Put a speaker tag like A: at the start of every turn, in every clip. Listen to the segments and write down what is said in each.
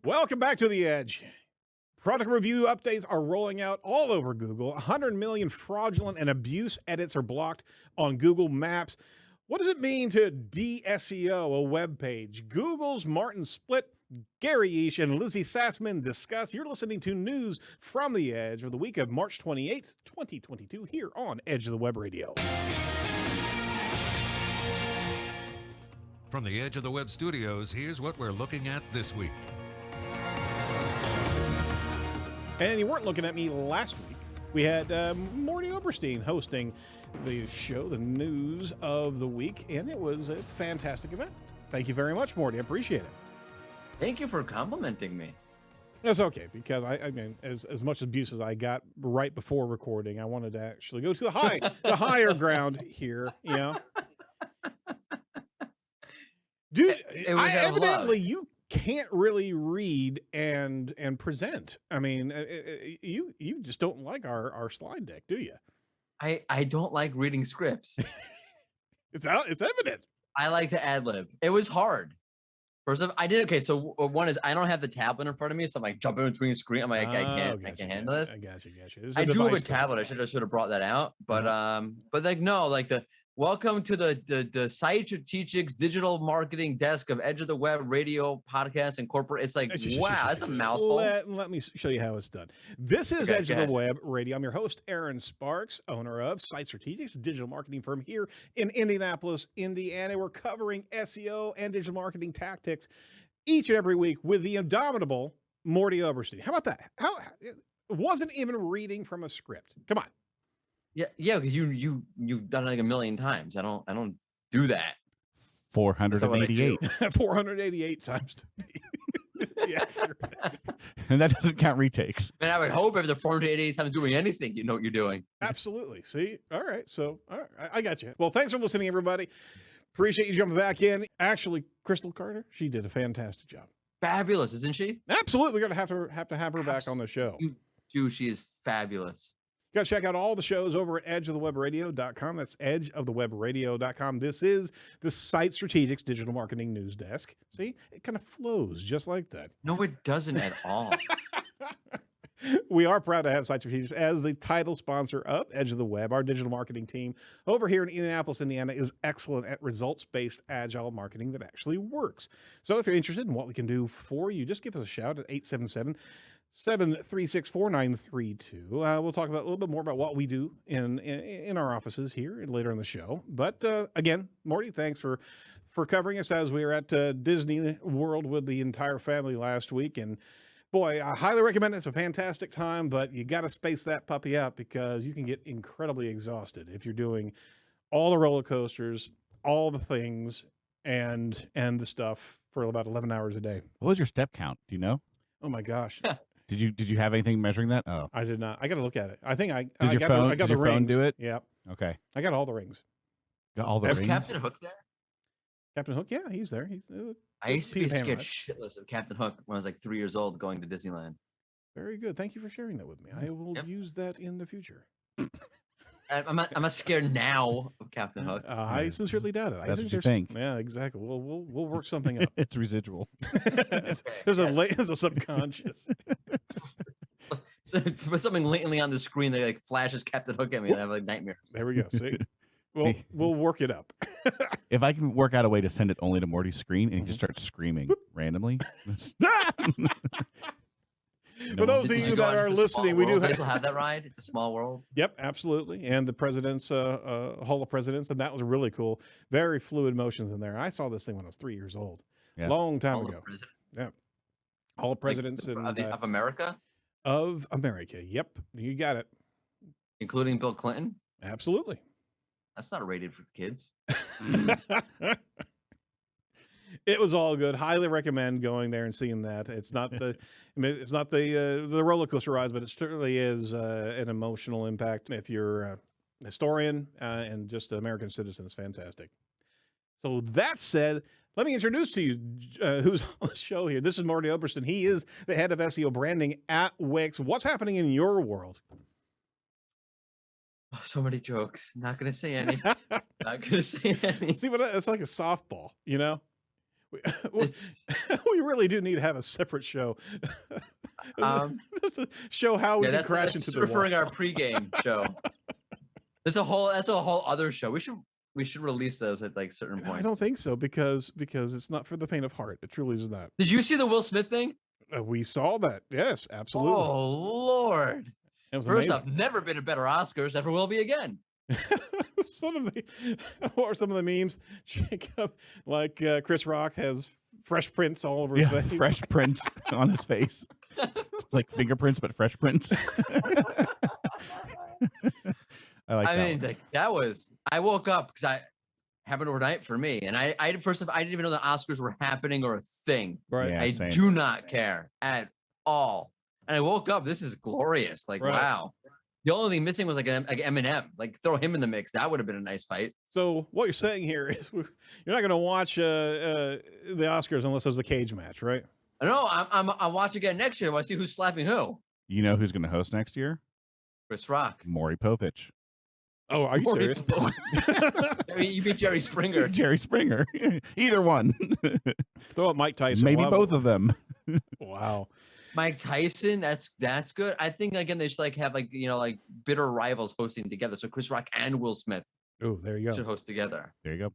A: Welcome back to The Edge. Product review updates are rolling out all over Google. 100 million fraudulent and abuse edits are blocked on Google Maps. What does it mean to De-SEO a web page? Google's Martin Splitt, Gary Eash, and Lizzie Sassman discuss. You're listening to news from The Edge for the week of March 28th, 2022, here on Edge of the Web Radio.
B: From the Edge of the Web studios, here's what we're looking at this week.
A: And you weren't looking at me last week. We had Morty Oberstein hosting the show, the news of the week, and it was a fantastic event. Thank you very much, Morty. I appreciate it.
C: Thank you for complimenting me.
A: That's okay, because I mean, as much abuse as I got right before recording, I wanted to actually go to the higher ground here, you know. Dude, evidently you can't really read and present. I mean, you just don't like our slide deck, do you?
C: I don't like reading scripts.
A: It's evident. I
C: like to ad lib. It was hard. First of all, I did okay. So one is I don't have the tablet in front of me, so I'm like jumping between screen. I'm like, I can't handle this.
A: I got you.
C: I do have a tablet. I should have brought that out, but like no, like welcome to the Site Strategics digital marketing desk of Edge of the Web radio podcast and corporate. It's like, wow, that's a mouthful.
A: Let me show you how it's done. This is Edge of the Web radio. I'm your host, Erin Sparks, owner of Site Strategics, a digital marketing firm here in Indianapolis, Indiana. We're covering SEO and digital marketing tactics each and every week with the indomitable Morty Oberstein. How about that? It wasn't even reading from a script. Come on.
C: Yeah, because you've done it like a million times. I don't do that.
D: 488.
A: 488 times. Yeah.
D: And that doesn't count retakes.
C: And I would hope if they're 488 times doing anything, you know what you're doing.
A: Absolutely. See? All right. So I got you. Well, thanks for listening, everybody. Appreciate you jumping back in. Actually, Crystal Carter, she did a fantastic job.
C: Fabulous, isn't she?
A: Absolutely. We're going to have her back on the show.
C: Dude, she is fabulous.
A: You got to check out all the shows over at edgeofthewebradio.com. That's edgeofthewebradio.com. This is the Site Strategics Digital Marketing News Desk. See, it kind of flows just like that.
C: No, it doesn't at all.
A: We are proud to have Site Strategics as the title sponsor of Edge of the Web. Our digital marketing team over here in Indianapolis, Indiana is excellent at results-based agile marketing that actually works. So if you're interested in what we can do for you, just give us a shout at 877-736-4932. We'll talk about a little bit more about what we do in our offices here later in the show. But again, Morty, thanks for covering us as we were at Disney World with the entire family last week. And boy, I highly recommend it. It's a fantastic time, but you got to space that puppy out because you can get incredibly exhausted if you're doing all the roller coasters, all the things, and the stuff for about 11 hours a day.
D: What was your step count? Do you know?
A: Oh my gosh.
D: Did you have anything measuring that? Oh,
A: I did not. I got to look at it. I think I
D: got the rings. Phone do it?
A: Yeah.
D: Okay.
A: I got all the rings.
D: Got all the rings.
C: Was Captain Hook there?
A: Captain Hook? Yeah, he's there.
C: I used to be scared shitless of Captain Hook when I was like 3 years old going to Disneyland.
A: Very good. Thank you for sharing that with me. I will use that in the future.
C: I'm not scared now of Captain Hook.
A: I sincerely doubt it.
D: That's what you think.
A: Yeah, exactly. We'll work something up.
D: It's residual.
A: There's a subconscious.
C: So put something latently on the screen that like flashes Captain Hook at me and I have like nightmares.
A: There we go. See? We'll work it up.
D: If I can work out a way to send it only to Morty's screen and he just starts screaming randomly.
A: For those of you that are listening, we do
C: have that ride. It's a small world.
A: Yep, absolutely. And the president's Hall of Presidents, and that was really cool. Very fluid motions in there. I saw this thing when I was 3 years old. Yeah. Long time ago. Yeah. Hall of Presidents of
C: America?
A: Of America. Yep. You got it.
C: Including Bill Clinton?
A: Absolutely.
C: That's not rated for kids.
A: It was all good. Highly recommend going there and seeing that. It's not the roller coaster rides, but it certainly is an emotional impact. If you're a historian and just an American citizen, it's fantastic. So that said, let me introduce to you who's on the show here. This is Morty Oberstein. He is the head of SEO branding at Wix. What's happening in your world?
C: Oh, so many jokes. Not going to say any. Not going to say any.
A: See, but it's like a softball, you know?
C: It's
A: we really do need to have a separate show. This is show how we can
C: that's
A: crash into the wall.
C: referring our pregame show. That's a whole other show. We should release those at like certain points.
A: I don't think so because it's not for the faint of heart. It truly is not.
C: Did you see the Will Smith thing?
A: We saw that. Yes, absolutely.
C: Oh Lord!
A: It was
C: First
A: amazing.
C: off, never been a better Oscars. Never will be again.
A: What are some of the memes? Jacob, like Chris Rock has fresh prints all over his face.
D: fresh prints on his face, like fingerprints, but fresh prints. I
C: mean, like that was. I woke up because I happened overnight for me, and I first off, I didn't even know the Oscars were happening or a thing.
A: Right.
D: Yeah,
C: I
D: same.
C: do not care at all. And I woke up. This is glorious. Like
A: Right.
C: wow. The only thing missing was like Eminem. Like throw him in the mix. That would have been a nice fight.
A: So what you're saying here is you're not going to watch the Oscars unless there's a cage match, right?
C: No, I'm watching again next year. I want to see who's slapping who.
D: You know who's going to host next year?
C: Chris Rock.
D: Maury Povich.
A: Oh, are you serious?
C: You beat Jerry Springer.
D: Jerry Springer. Either one.
A: Throw up Mike Tyson.
D: Maybe
A: We'll
D: both of them.
A: Wow.
C: Mike Tyson, that's good. I think again they should like have like like bitter rivals hosting together. So Chris Rock and Will Smith
A: Oh, there you
C: should
A: go.
C: host together.
D: There you go.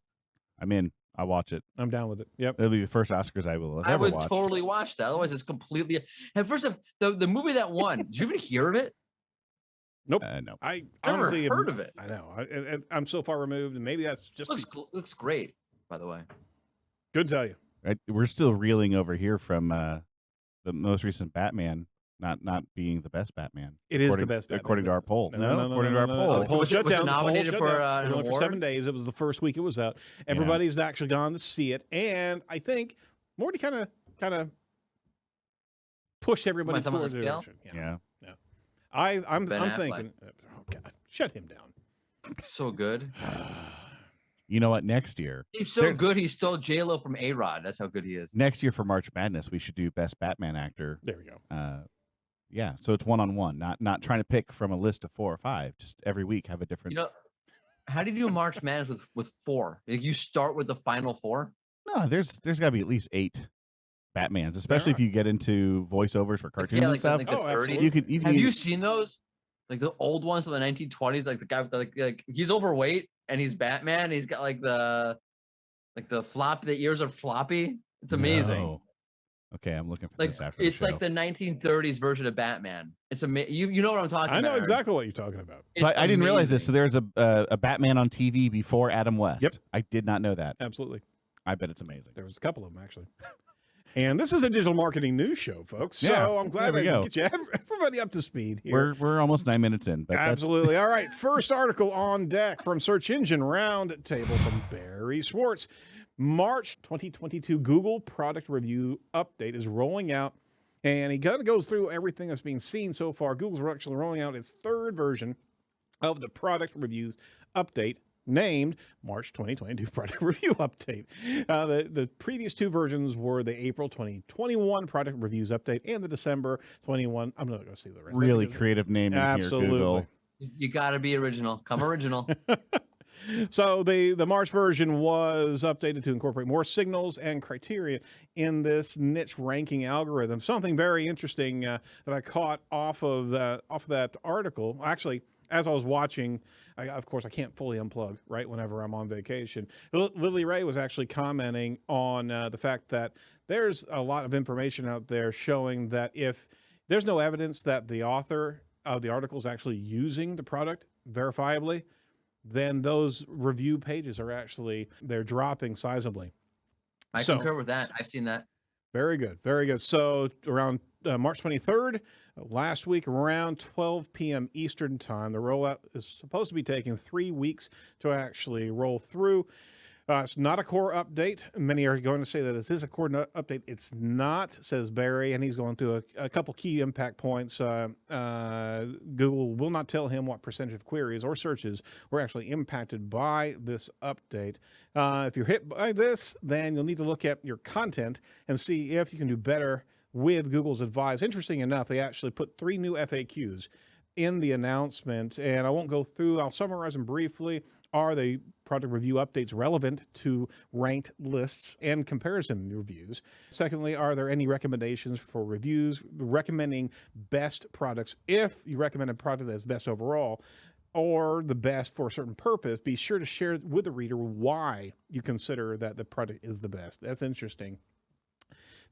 D: I'm in. I'll watch it.
A: I'm down with it. Yep.
D: It'll be the first Oscars I will have
C: I
D: ever
C: would
D: watched.
C: totally watch that. Otherwise, it's completely. And first of the movie that won. Did you even hear of it?
A: Nope.
D: No.
A: I
C: Never
A: honestly
C: heard of it.
A: I know. I'm so far removed, and maybe that's just
C: Looks great. By the way,
A: good to tell you.
D: We're still reeling over here from the most recent Batman not being the best Batman.
A: It is the best Batman.
D: according to our poll.
A: No,
D: according to our poll.
A: The poll
C: Was it
A: shut down.
C: nominated
A: The poll shut
C: for,
A: down.
C: an
A: It went for
C: award?
A: 7 days. It was the first week it was out. Everybody's actually gone to see it, and I think Morty kind of pushed everybody
C: Went them on
A: towards
C: the
A: the
C: scale?
A: direction.
D: Yeah.
A: I'm
C: Ben Affleck.
A: thinking. Oh God, shut him down.
C: so good.
D: You know what? Next year
C: He's so good. He stole J-Lo from A-Rod. That's how good he is.
D: for March Madness, we should do best Batman actor.
A: There we go.
D: Yeah, so it's 1-on-1, not trying to pick from a list of 4 or 5. Just every week have a different.
C: How do you do March Madness with 4? Like you start with the final 4.
D: No, there's got to be at least 8 Batmans, especially if you get into voiceovers for cartoons and stuff.
C: Like the
A: Oh,
C: 30s.
A: absolutely.
D: You can
C: Have you
D: use-
C: seen those? Like the old ones from the 1920s, like the guy with like he's overweight and he's Batman. He's got like the flop. The ears are floppy. It's amazing.
D: No. Okay, I'm looking for
C: Like
D: this after
C: it's
D: the show.
C: like the 1930s version of Batman. It's amazing. You know what I'm talking
A: I
C: about.
A: know
C: Erin.
A: exactly what you're talking about.
D: So
C: It's
D: I didn't realize this. So
C: amazing.
D: there's a Batman on TV before Adam West.
A: Yep.
D: I did not know that.
A: Absolutely.
D: I bet it's amazing.
A: There was a couple of them actually. And this is a digital marketing news show, folks. So
D: Yeah,
A: I'm glad
D: there
A: I
D: we
A: can
D: go.
A: get you everybody up to speed here.
D: We're almost 9 minutes in, but
A: Absolutely. All right. First article on deck from Search Engine Roundtable from Barry Schwartz. March 2022 Google product review update is rolling out, and he kind of goes through everything that's being seen so far. Google's actually rolling out its 3rd version of the product reviews update, named March 2022 Product Review Update. The previous 2 versions were the April 2021 Product Reviews Update and the December 21. I'm not going to see the rest.
D: really creative naming
A: Absolutely.
D: here, Google.
C: You got to be original. Come original.
A: So the March version was updated to incorporate more signals and criteria in this niche ranking algorithm. Something very interesting that I caught off of that article. Actually, as I was watching, of course, I can't fully unplug, right, whenever I'm on vacation. Lily Ray was actually commenting on the fact that there's a lot of information out there showing that if there's no evidence that the author of the article is actually using the product verifiably, then those review pages they're dropping sizably.
C: I concur with that. I've seen that.
A: Very good. Very good. So around March 23rd, last week, around 12 p.m. Eastern time, the rollout is supposed to be taking 3 weeks to actually roll through. It's not a core update. Many are going to say that this is a core update. It's not, says Barry, and he's going through a couple key impact points. Google will not tell him what percentage of queries or searches were actually impacted by this update. If you're hit by this, then you'll need to look at your content and see if you can do better with Google's advice. Interesting enough, they actually put 3 new FAQs in the announcement, and I won't go through. I'll summarize them briefly. Are the product review updates relevant to ranked lists and comparison reviews? Secondly, are there any recommendations for reviews recommending best products? If you recommend a product that's best overall or the best for a certain purpose, be sure to share with the reader why you consider that the product is the best. That's interesting.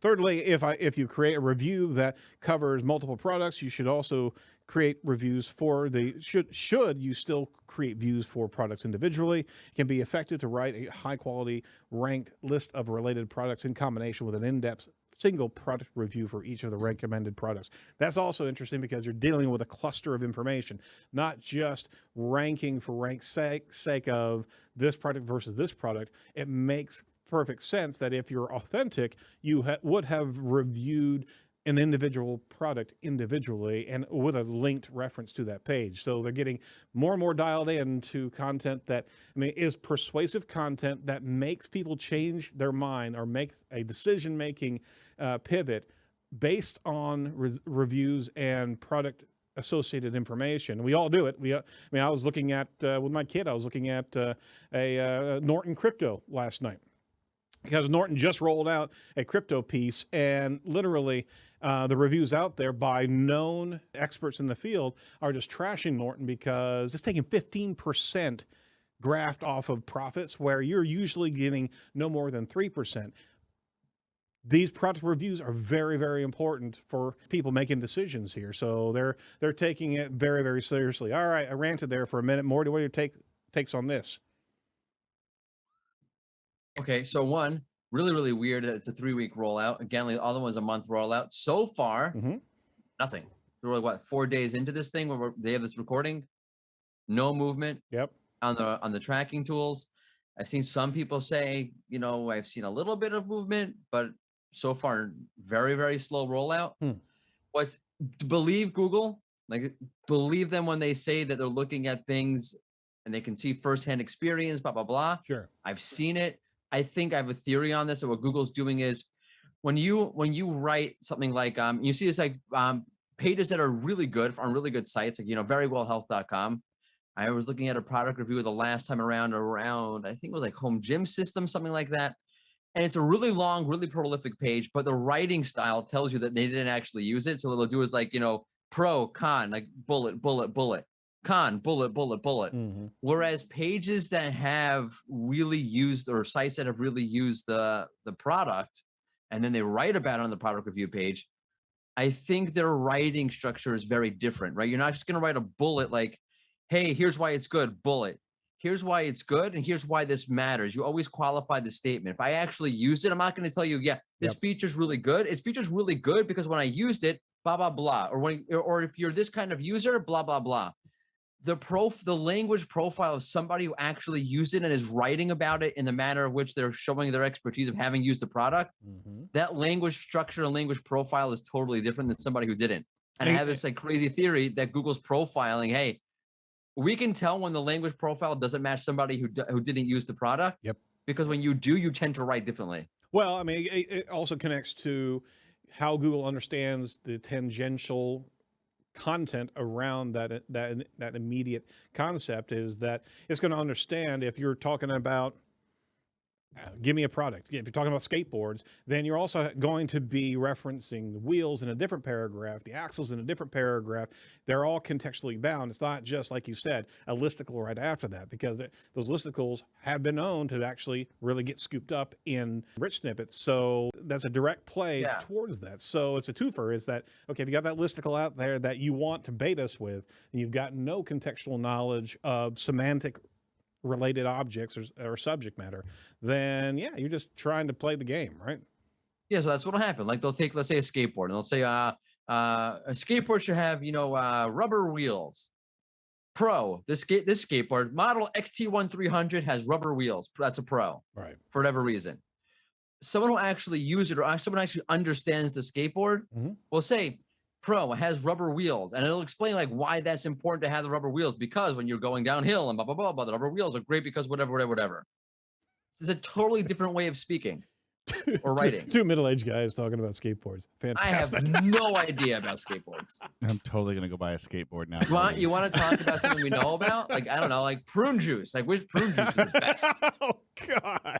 A: Thirdly, if you create a review that covers multiple products, you should also create reviews for should you still create views for products individually. It can be effective to write a high quality ranked list of related products in combination with an in-depth single product review for each of the recommended products. That's also interesting because you're dealing with a cluster of information, not just ranking for rank's sake of this product versus this product. It makes perfect sense that if you're authentic, you would have reviewed an individual product individually and with a linked reference to that page. So they're getting more and more dialed into content that, is persuasive content that makes people change their mind or makes a decision-making pivot based on reviews and product associated information. We all do it. I was looking at, with my kid, I was looking at a Norton crypto last night, because Norton just rolled out a crypto piece, and literally the reviews out there by known experts in the field are just trashing Norton because it's taking 15% graft off of profits, where you're usually getting no more than 3%. These product reviews are very, very important for people making decisions here. So they're taking it very, very seriously. All right, I ranted there for a minute. Morty, what are your takes on this?
C: Okay, so one, really, really weird that it's a 3-week rollout. Again, the other one's a month rollout. So far, nothing. We're like, what, 4 days into this thing where they have this recording? No movement.
A: Yep.
C: On the tracking tools. I've seen some people say, I've seen a little bit of movement, but so far, very, very slow rollout. Believe Google, believe them when they say that they're looking at things and they can see firsthand experience, blah, blah, blah.
A: Sure.
C: I've seen it. I think I have a theory on this. And what Google's doing is when you write something like, you see this pages that are really good on really good sites, like, verywellhealth.com. I was looking at a product review the last time around, I think it was like Home Gym System, something like that. And it's a really long, really prolific page, but the writing style tells you that they didn't actually use it. So what they'll do is like, pro, con, like bullet, bullet, bullet, con, bullet, bullet, bullet. Whereas pages that have really used, or sites that have really used the product, and then they write about it on the product review page, I think their writing structure is very different, right? You're not just going to write a bullet like, hey, here's why it's good, bullet. Here's why it's good, and here's why this matters. You always qualify the statement. If I actually used it, I'm not going to tell you, this feature's really good. It's feature's really good because when I used it, blah, blah, blah. Or if you're this kind of user, blah, blah, blah. The language profile of somebody who actually used it and is writing about it in the manner of which they're showing their expertise of having used the product, that language structure and language profile is totally different than somebody who didn't. And I have this crazy theory that Google's profiling, hey, we can tell when the language profile doesn't match somebody who didn't use the product.
A: Yep.
C: Because when you do, you tend to write differently.
A: Well, it also connects to how Google understands the tangential content around that immediate concept, is that it's going to understand if you're talking about give me a product. If you're talking about skateboards, then you're also going to be referencing the wheels in a different paragraph, the axles in a different paragraph. They're all contextually bound. It's not just, like you said, a listicle right after that, because those listicles have been known to actually really get scooped up in rich snippets. So that's a direct play towards that. So it's a twofer, is that, okay, if you got that listicle out there that you want to bait us with, and you've got no contextual knowledge of semantic related objects or subject matter, then you're just trying to play the game, right?
C: Yeah, so that's what'll happen. Like they'll take, let's say, a skateboard, and they'll say, a skateboard should have, rubber wheels. Pro, this skateboard model XT1300 has rubber wheels. That's a pro,
A: right? For
C: whatever reason. Someone who actually use it, or someone actually understands the skateboard, will say, Pro has rubber wheels, and it'll explain like why that's important to have the rubber wheels, because when you're going downhill and blah, blah, blah, blah, the rubber wheels are great because whatever. It's a totally different way of speaking. or writing?
A: Two middle-aged guys talking about skateboards.
C: I have
A: Fantastic.
C: no idea about skateboards.
D: I'm totally gonna go buy a skateboard now.
C: You want to talk about something we know about? Like, I don't know, like prune juice. Like, which prune juice is the best?
A: Oh God.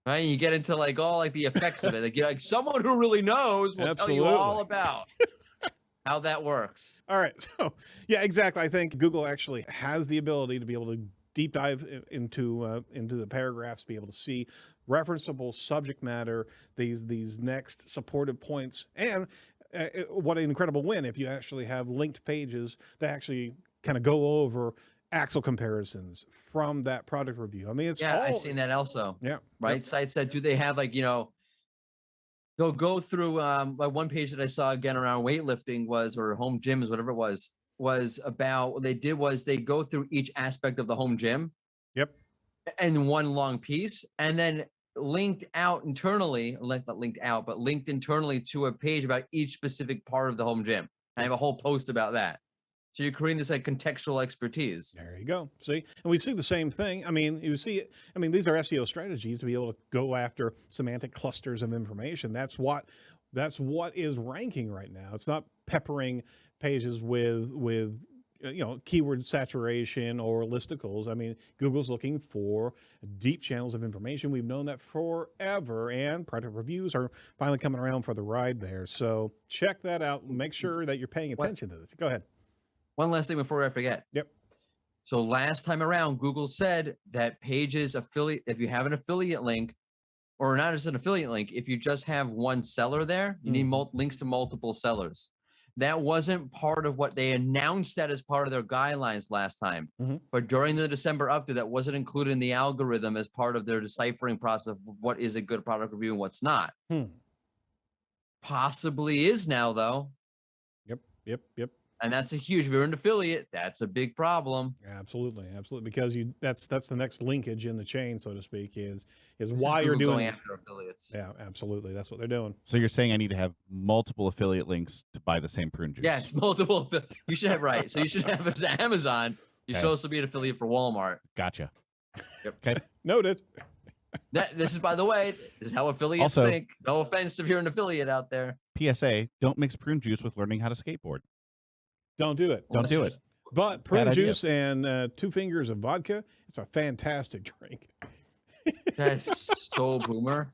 C: Right? You get into like all like the effects of it. Like, you're like someone who really knows will tell you all about how that works.
A: All right. So yeah, exactly. I think Google actually has the ability to be able to deep dive into the paragraphs, be able to see referenceable subject matter, these next supportive points, and what an incredible win if you actually have linked pages that actually kind of go over axle comparisons from that product review. I mean, it's
C: I've seen that also.
A: Yeah.
C: Right.
A: Yep.
C: Sites that do they have like, they'll go through like one page that I saw again around weightlifting or home gyms, whatever it was about what they did was they go through each aspect of the home gym.
A: Yep.
C: And one long piece, and then linked out internally, not linked out, but linked internally to a page about each specific part of the home gym. I have a whole post about that. So you're creating this like contextual expertise.
A: There you go. See, and we see the same thing. I mean, these are SEO strategies to be able to go after semantic clusters of information. That's what is ranking right now. It's not peppering pages with keyword saturation or listicles. I mean, Google's looking for deep channels of information. We've known that forever, and product reviews are finally coming around for the ride there. So check that out. Make sure that you're paying attention to this. Go ahead.
C: One last thing before I forget.
A: Yep.
C: So last time around, Google said that pages if you have an affiliate link, or not just an affiliate link, if you just have one seller there, you need links to multiple sellers. That wasn't part of what they announced that as part of their guidelines last time. But during the December update, that wasn't included in the algorithm as part of their deciphering process of what is a good product review and what's not. Possibly is now, though.
A: Yep.
C: And that's if you're an affiliate, that's a big problem.
A: Absolutely. Because that's the next linkage in the chain, so to speak, is
C: This
A: why
C: is
A: you're
C: Google
A: doing
C: going after affiliates.
A: Yeah, absolutely. That's what they're doing.
D: So you're saying I need to have multiple affiliate links to buy the same prune juice?
C: Yes, multiple. You should have right. So you should have as Amazon. You should also be an affiliate for Walmart.
D: Gotcha.
C: Yep.
D: Okay.
A: Noted.
C: This is, by the way, this is how affiliates
D: Also,
C: think. No offense if you're an affiliate out there.
D: PSA: don't mix prune juice with learning how to skateboard.
A: Don't do it.
D: Don't do it.
A: But prune
D: idea.
A: juice and 2 fingers of vodka, it's a fantastic drink.
C: That's so boomer.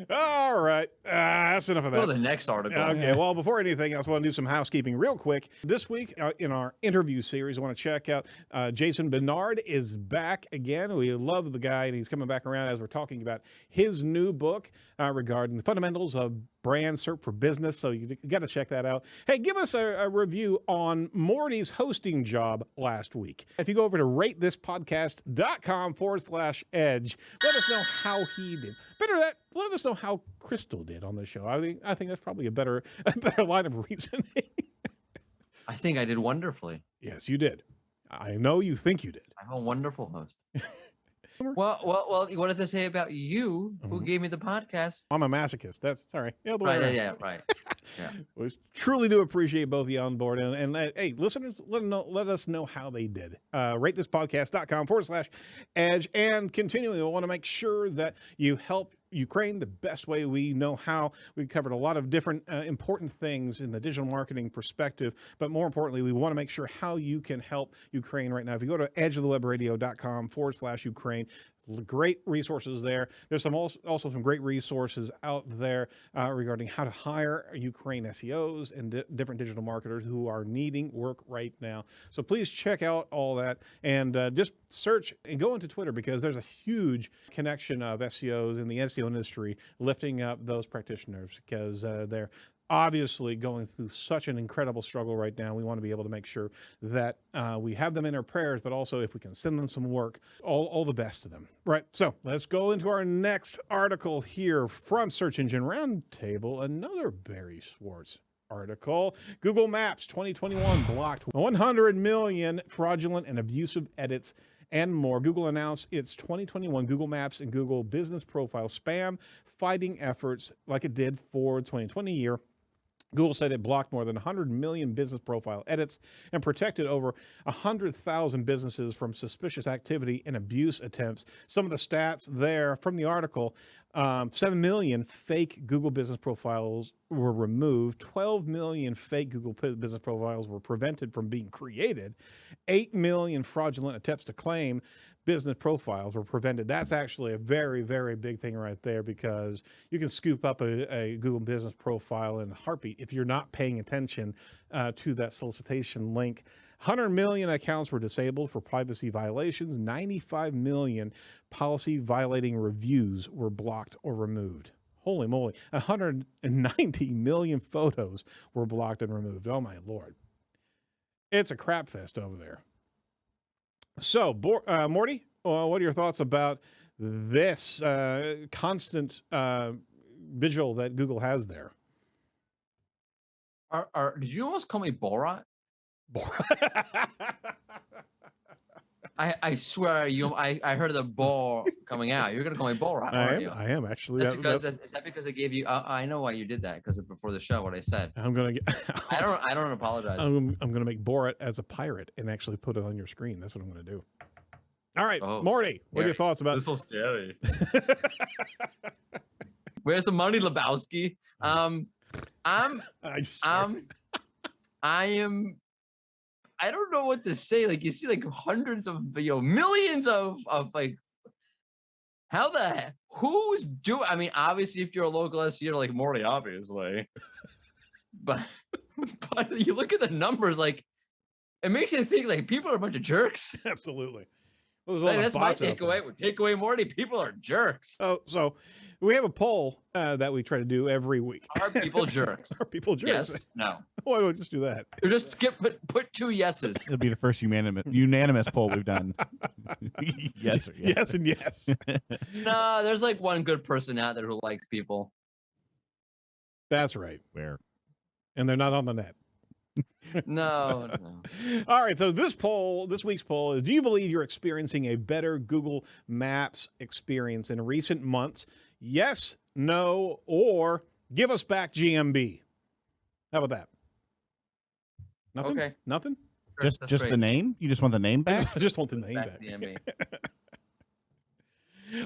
A: All right. That's enough of that.
C: Go to the next article.
A: Okay, well, before anything else, I want to do some housekeeping real quick. This week in our interview series, I want to check out Jason Bernard is back again. We love the guy, and he's coming back around as we're talking about his new book regarding the fundamentals of brand search for business. So you got to check that out. Hey, give us a review on Morty's hosting job last week. If you go over to ratethispodcast.com/edge, let us know how he did. Better that, let us know how Crystal did on the show. I think that's probably a better line of reasoning.
C: I think I did wonderfully.
A: Yes, you did. I know you think you did.
C: I'm a wonderful host. Well, what did they say about you? Who gave me the podcast?
A: I'm a masochist. That's sorry. Yeah, the way
C: Right,
A: around.
C: yeah, right. Yeah.
A: We truly do appreciate both of you on board. And hey, listeners, let us know how they did. Ratethispodcast.com/edge. And continuing, we want to make sure that you help Ukraine the best way we know how. We covered a lot of different important things in the digital marketing perspective, but more importantly, we want to make sure how you can help Ukraine right now. If you go to edgeofthewebradio.com/Ukraine, great resources there. There's also some great resources out there regarding how to hire Ukraine SEOs and different digital marketers who are needing work right now. So please check out all that and just search and go into Twitter, because there's a huge connection of SEOs in the SEO industry lifting up those practitioners, because they're obviously going through such an incredible struggle right now. We want to be able to make sure that we have them in our prayers, but also if we can send them some work, all the best to them. Right. So let's go into our next article here from Search Engine Roundtable, another Barry Schwartz article. Google Maps 2021 blocked 100 million fraudulent and abusive edits and more. Google announced its 2021 Google Maps and Google Business Profile spam fighting efforts like it did for 2020 year. Google said it blocked more than 100 million business profile edits and protected over 100,000 businesses from suspicious activity and abuse attempts. Some of the stats there from the article, 7 million fake Google business profiles were removed, 12 million fake Google business profiles were prevented from being created, 8 million fraudulent attempts to claim business profiles were prevented. That's actually a very, very big thing right there, because you can scoop up a Google business profile in a heartbeat if you're not paying attention to that solicitation link. 100 million accounts were disabled for privacy violations. 95 million policy violating reviews were blocked or removed. Holy moly. 190 million photos were blocked and removed. Oh my Lord. It's a crap fest over there. So, Morty, what are your thoughts about this constant vigil that Google has there?
C: Did you almost call me Borat? I swear I heard the bore coming out. You're gonna call me Borat, aren't you?
A: I am actually.
C: Is that because I gave you? I know why you did that, because before the show, what I said.
A: I'm gonna get.
C: I don't apologize.
A: I'm gonna make Borat as a pirate and actually put it on your screen. That's what I'm gonna do. All right, Morty, what are your thoughts about
C: this? Is scary. Where's the money, Lebowski? I don't know what to say. Like, you see like hundreds of, millions of like, who's doing, I mean, obviously if you're a local SEO like Morty, obviously, but you look at the numbers, like, it makes you think like people are a bunch of jerks.
A: Absolutely. Well,
C: that's my takeaway. Takeaway, Morty, people are jerks.
A: Oh, so we have a poll that we try to do every week.
C: Are people jerks?
A: Are people jerks?
C: Yes. No.
A: Why don't we just do that?
C: Or just put 2 yeses.
D: It'll be the first unanimous poll we've done. Yes or yes.
A: Yes and yes.
C: No, there's like one good person out there who likes people.
A: That's right.
D: Where?
A: And they're not on the net.
C: No.
A: All right. So this week's poll is: do you believe you're experiencing a better Google Maps experience in recent months? Yes, no, or give us back GMB. How about that? Nothing?
C: Okay.
A: Nothing?
D: Just the name? You just want the name back?
A: I just want the name back.
C: GMB.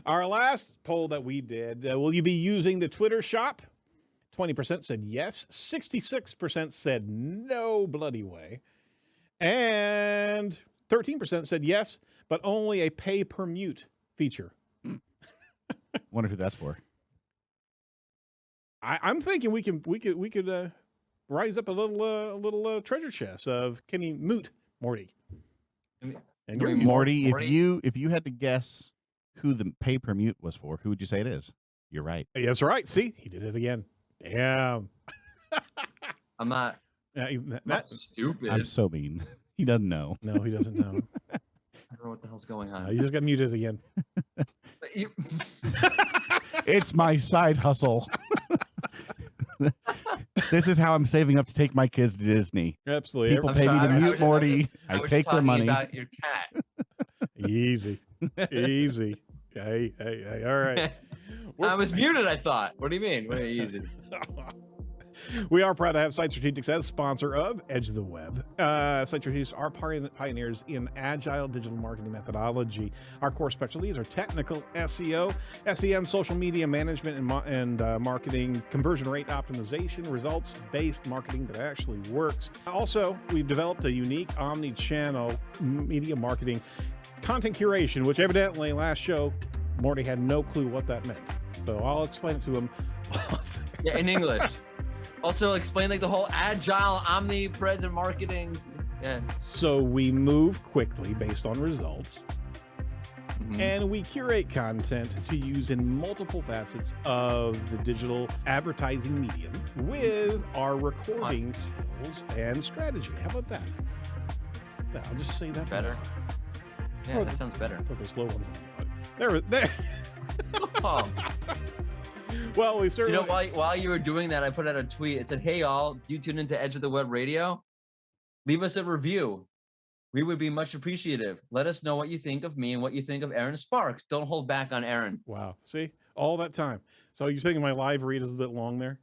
A: Our last poll that we did, will you be using the Twitter shop? 20% said yes. 66% said no bloody way. And 13% said yes, but only a pay per mute feature.
D: Wonder who that's for.
A: I'm thinking we could rise up a little treasure chest of can he moot Morty? And you're
D: Morty, if you had to guess who the pay per mute was for, who would you say it is? You're right.
A: That's right. See, he did it again. Damn.
C: I'm not.
A: That's
C: stupid.
D: I'm so mean. He doesn't know.
A: No, he doesn't know.
C: I don't know what the hell's going on.
A: You just got muted again.
D: It's my side hustle. This is how I'm saving up to take my kids to Disney.
A: Absolutely.
D: People pay me to mute Morty. I take their money.
C: About your cat.
A: Easy. Hey. All right.
C: I was muted, I thought. What do you mean? What easy?
A: We are proud to have Site Strategics as sponsor of Edge of the Web. Site Strategics are pioneers in agile digital marketing methodology. Our core specialties are technical SEO, SEM, social media management, and marketing, conversion rate optimization, results-based marketing that actually works. Also, we've developed a unique omni-channel media marketing content curation, which evidently last show, Morty had no clue what that meant. So I'll explain it to him.
C: Yeah, in English. Also explain like the whole agile, omnipresent marketing. Yeah.
A: So we move quickly based on results. And we curate content to use in multiple facets of the digital advertising medium with our recording skills and strategy. How about that? Yeah, I'll just say that.
C: Better. Yeah, that sounds better.
A: For the slow ones in the audience. There.
C: Oh.
A: Well, we certainly.
C: While you were doing that, I put out a tweet. It said, "Hey, y'all, do you tune into Edge of the Web Radio? Leave us a review. We would be much appreciative. Let us know what you think of me and what you think of Erin Sparks. Don't hold back on Erin."
A: Wow. See, all that time. So you're thinking my live read is a bit long there?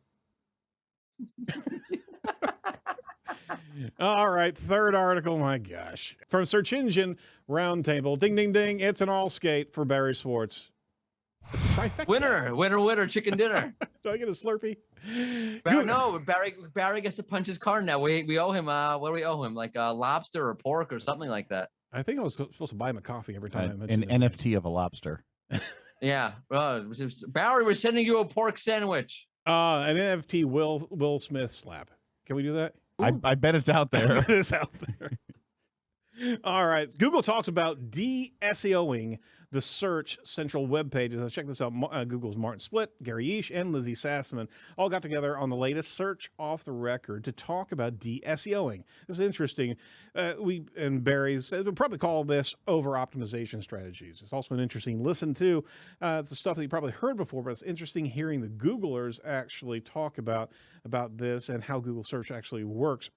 A: All right, third article. My gosh, from Search Engine Roundtable. Ding, ding, ding! It's an all skate for Barry Schwartz. It's a trifecta.
C: Winner, chicken dinner.
A: Do I get a Slurpee?
C: No, Barry gets to punch his card now. We owe him. What do we owe him? Like a lobster or pork or something like that.
A: I think I was supposed to buy him a coffee every time I
D: An
A: mentioned it.
D: NFT of a lobster.
C: Yeah, Barry, we're sending you a pork sandwich.
A: An NFT Will Smith slap. Can we do that?
D: I bet it's out there.
A: It's out there. All right. Google talks about de-SEOing the search central web pages. Check this out. Google's Martin Splitt, Gary Eash, and Lizzie Sassman all got together on the latest Search Off the Record to talk about de-SEOing. This is interesting. And Barry said we'll probably call this over-optimization strategies. It's also an interesting listen to. It's the stuff that you probably heard before, but it's interesting hearing the Googlers actually talk about this and how Google search actually works.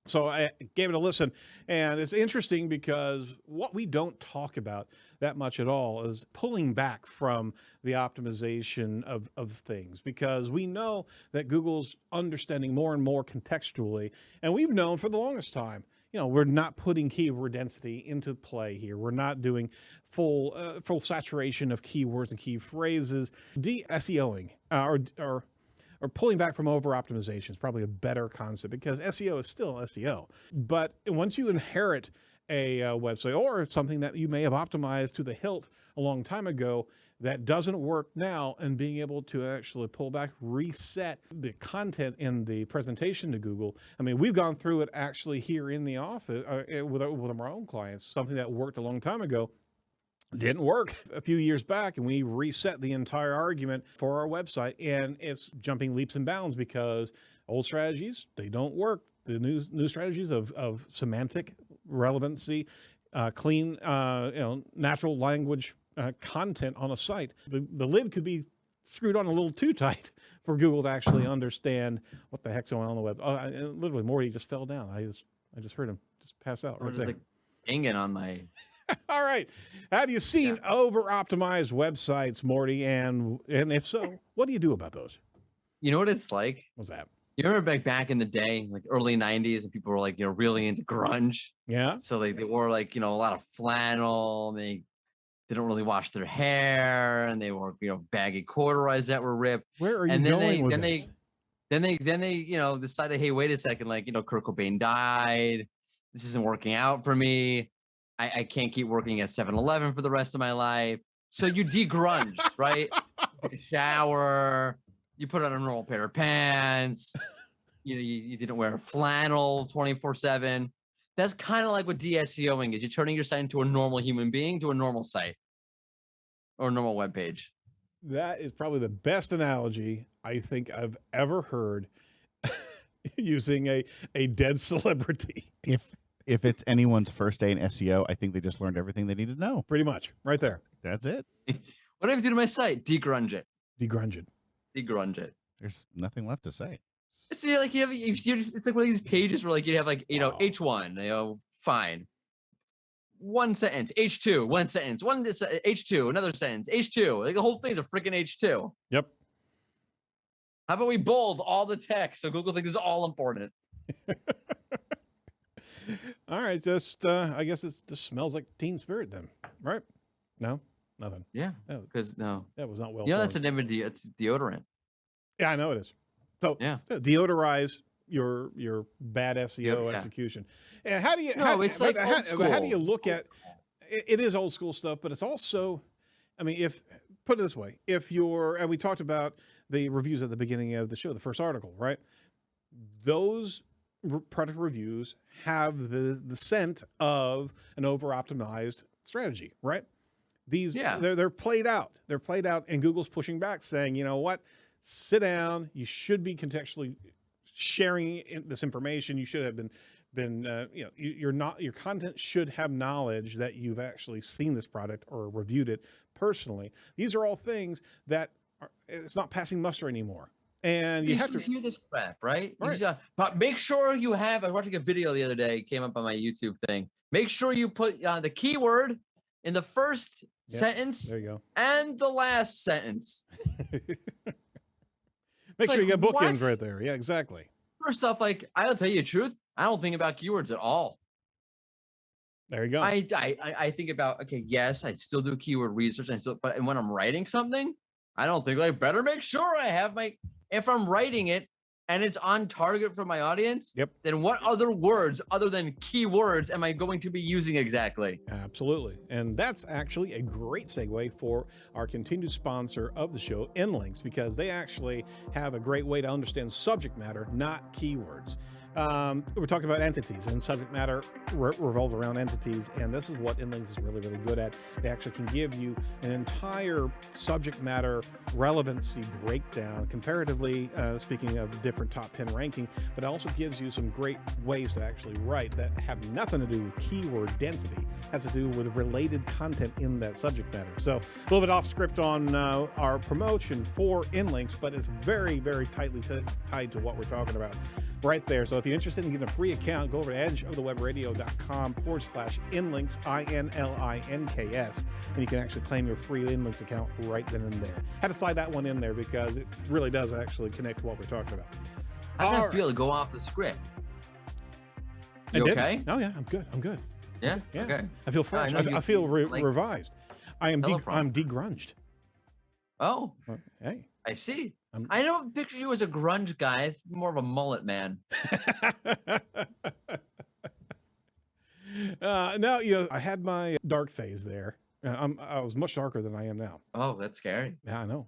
A: So I gave it a listen, and it's interesting because what we don't talk about that much at all is pulling back from the optimization of things, because we know that Google's understanding more and more contextually, and we've known for the longest time, we're not putting keyword density into play here. We're not doing full saturation of keywords and key phrases. De-SEOing or pulling back from over-optimization is probably a better concept, because SEO is still SEO. But once you inherit a website or something that you may have optimized to the hilt a long time ago that doesn't work now, and being able to actually pull back, reset the content in the presentation to Google. I mean, we've gone through it actually here in the office with our own clients, something that worked a long time ago. Didn't work a few years back, and we reset the entire argument for our website, and it's jumping leaps and bounds because old strategies, they don't work. The new strategies of semantic relevancy, clean, natural language content on a site, the lid could be screwed on a little too tight for Google to actually understand what the heck's going on the web. Literally, Morty just fell down. I just heard him just pass out right there.
C: Like banging on my.
A: All right. Have you seen over-optimized websites, Morty? And if so, what do you do about those?
C: You know what it's like?
A: What's that?
C: You remember back in the day, like early 90s, and people were like, really into grunge.
A: Yeah.
C: So they wore like, a lot of flannel, and they didn't really wash their hair, and they wore, baggy corduroys that were ripped.
A: Where are you going with this?
C: Then they decided, hey, wait a second, like, Kurt Cobain died. This isn't working out for me. I can't keep working at 7-Eleven for the rest of my life. So you de-grunge, right? You take a shower, you put on a normal pair of pants, you didn't wear flannel 24/7. That's kind of like what de-SEOing is. You're turning your site into a normal human being to a normal site or a normal web page.
A: That is probably the best analogy I think I've ever heard using a dead celebrity.
D: If it's anyone's first day in SEO, I think they just learned everything they need to know.
A: Pretty much, right there.
D: That's it.
C: What do I do to my site? De-grunge it.
A: De-grunge it.
C: De-grunge it.
D: There's nothing left to say.
C: It's like it's like one of these pages where like you have like H1, fine. One sentence, H2, one sentence, H2, another sentence, H2. Like the whole thing's a freaking H2.
A: Yep.
C: How about we bold all the text so Google thinks it's all important?
A: All right, I guess it just smells like Teen Spirit then, right? No, nothing.
C: Yeah, because no,
A: that was not well.
C: That's an image. It's deodorant.
A: Yeah, I know it is. So
C: yeah,
A: deodorize your bad SEO execution. And how do you?
C: It's like old school.
A: How do you look at? It is old school stuff, but it's also, I mean, if put it this way, and we talked about the reviews at the beginning of the show, the first article, right? Those product reviews have the scent of an over-optimized strategy, right? They're played out. They're played out, and Google's pushing back, saying, you know what? Sit down. You should be contextually sharing this information. You should have been your content should have knowledge that you've actually seen this product or reviewed it personally. These are all things that it's not passing muster anymore. And you have to
C: hear this crap, right?
A: Right.
C: But make sure you have. I was watching a video the other day. It came up on my YouTube thing. Make sure you put the keyword in the first sentence.
A: There you go.
C: And the last sentence.
A: Make sure
C: like,
A: you got bookends
C: what?
A: right there. Yeah, exactly.
C: First off, like, I'll tell you the truth. I don't think about keywords at all.
A: There you go.
C: I think about, okay, yes, I still do keyword research, but when I'm writing something, I don't think like better make sure I have if I'm writing it and it's on target for my audience,
A: Yep.
C: then what other words other than keywords am I going to be using exactly?
A: Absolutely. And that's actually a great segue for our continued sponsor of the show, Inlinks, because they actually have a great way to understand subject matter, not keywords. We're talking about entities, and subject matter revolves around entities, and this is what Inlinks is really, really good at. They actually can give you an entire subject matter relevancy breakdown, comparatively speaking of different top 10 ranking, but it also gives you some great ways to actually write that have nothing to do with keyword density. It has to do with related content in that subject matter. So a little bit off script on our promotion for Inlinks, but it's very, very tightly tied to what we're talking about right there. So if you're interested in getting a free account, go over to edgeofthewebradio.com/inlinks, INLINKS, and you can actually claim your free Inlinks account right then and there. Had to slide that one in there because it really does actually connect to what we're talking about.
C: How does it feel to go off the script? You okay?
A: Oh yeah, I'm good.
C: Yeah?
A: Yeah.
C: Okay.
A: I feel fresh.
C: know
A: I feel
C: like
A: revised. I'm
C: Hello, Brian.
A: degrunged.
C: Oh,
A: Hey.
C: I see.
A: I'm-
C: I don't picture you as a grunge guy, more of a mullet man.
A: No, I had my dark phase there. I was much darker than I am now.
C: Oh, that's scary.
A: Yeah, I know.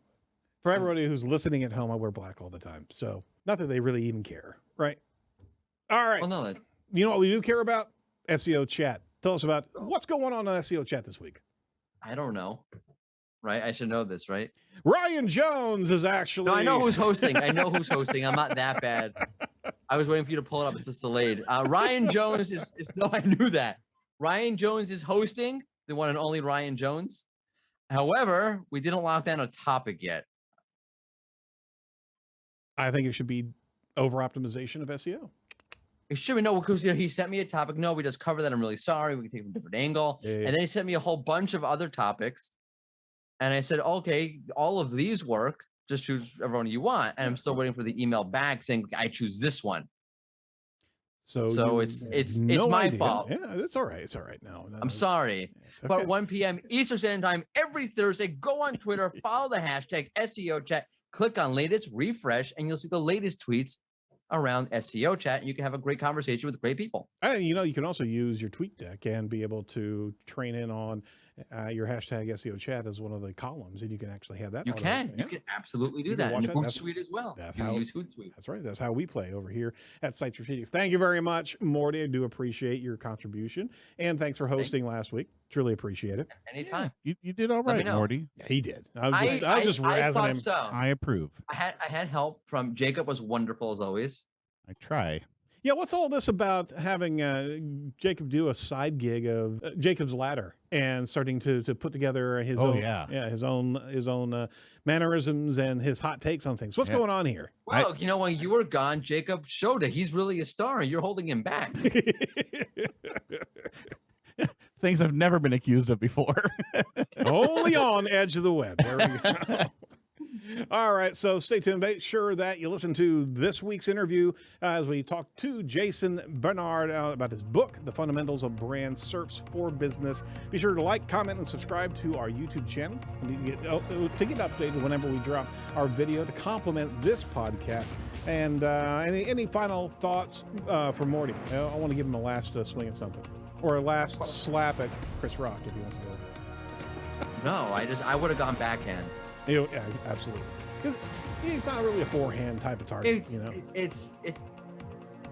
A: For everybody who's listening at home, I wear black all the time. So not that they really even care, right? All right.
C: Well, no,
A: You know what we do care about? SEO chat. Tell us about what's going on SEO chat this week.
C: I don't know. Right? I should know this, right?
A: Ryan Jones is actually.
C: No, I know who's hosting. I'm not that bad. I was waiting for you to pull it up. It's just delayed. Ryan Jones is no, I knew that. Ryan Jones is hosting, the one and only Ryan Jones. However, we didn't lock down a topic yet.
A: I think it should be over optimization of SEO.
C: It should be no, because he sent me a topic. No, we just covered that. I'm really sorry. We can take it from a different angle.
A: Yeah.
C: And then he sent me a whole bunch of other topics. And I said, okay, all of these work. Just choose everyone you want. And I'm still waiting for the email back saying I choose this one. So it's my fault.
A: Yeah, it's all right. It's all right. No,
C: I'm sorry.
A: it's okay.
C: But 1 p.m. Eastern Standard Time every Thursday. Go on Twitter, follow the hashtag SEO chat, click on latest, refresh, and you'll see the latest tweets around SEO chat. And you can have a great conversation with great people.
A: And you can also use your tweet deck and be able to train in on your hashtag SEO chat as one of the columns, and you can actually have that.
C: You can absolutely do that. And Hootsuite as well.
A: That's
C: you
A: how
C: use Hootsuite.
A: That's right. That's how we play over here at Site Strategics. Thank you very much, Morty. I do appreciate your contribution, and thanks for hosting last week. Truly appreciate it.
C: Anytime.
D: You did all
C: Let me
D: right,
C: know.
D: Morty.
A: Yeah, he did. I was just
C: I
A: razzing
C: thought
A: him.
C: so.
D: I approve.
C: I had help from Jacob. Was wonderful as always.
D: I try.
A: Yeah, what's all this about having Jacob do a side gig of Jacob's Ladder and starting to put together his own mannerisms and his hot takes on things? What's going on here?
C: Well, when you were gone, Jacob showed that he's really a star, and you're holding him back.
D: Things I've never been accused of before.
A: Only on Edge of the Web. There we go. All right, so stay tuned. Make sure that you listen to this week's interview as we talk to Jason Bernard about his book, The Fundamentals of Brand SERPs for Business. Be sure to like, comment, and subscribe to our YouTube channel to get updated whenever we drop our video to complement this podcast. And any final thoughts from Morty? I want to give him a last swing at something, or a last slap at Chris Rock if he wants to go there.
C: No, I would have gone backhand.
A: Yeah, absolutely. Because he's not really a forehand type of target.
C: It's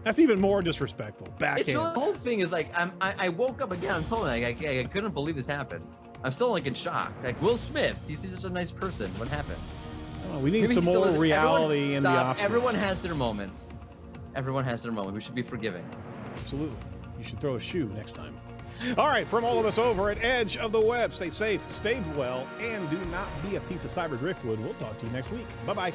A: That's even more disrespectful. Backhand.
C: the whole thing is like I woke up again. I'm totally like I couldn't believe this happened. I'm still like in shock. Like Will Smith, he's just a nice person. What happened?
A: Oh, we need
C: Maybe
A: some
C: he still
A: more
C: isn't.
A: reality in the Oscars.
C: Everyone has their moments. Everyone has their moment. We should be forgiving.
A: Absolutely. You should throw a shoe next time. All right, from all of us over at Edge of the Web, stay safe, stay well, and do not be a piece of cyber driftwood. We'll talk to you next week. Bye-bye.